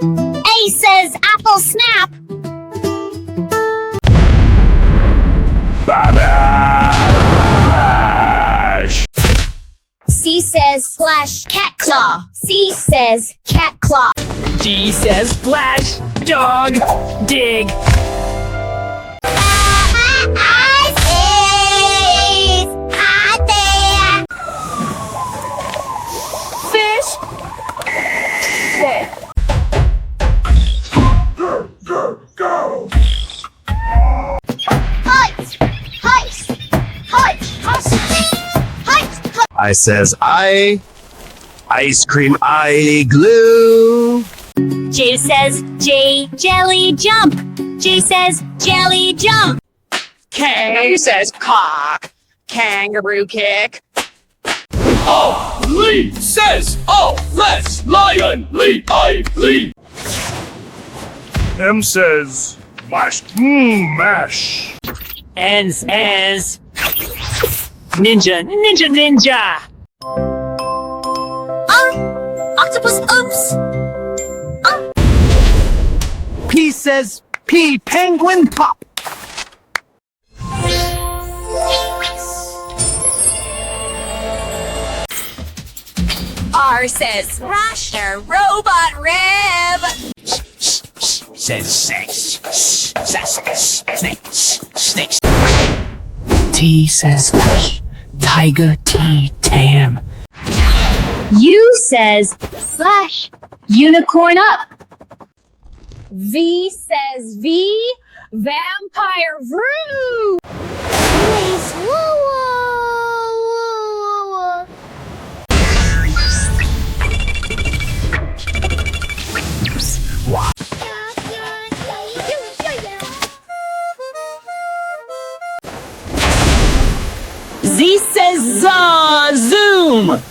A says apple snap. Babash! C says splash cat claw. C says cat claw. D says splash, dog, dig. Fish. Go! I says ice cream glue. J says J jelly jump. J says jelly jump. K says cock, kangaroo kick. Oh, Lee says, oh, let's lion, Lee. M says, mash. N says ninja. Octopus oops. P says P, penguin pop. R says Rasher robot rib. Says snakes. T says fish, tiger T, tam. U says slash unicorn up. V says V vampire vroom. Z says zoom.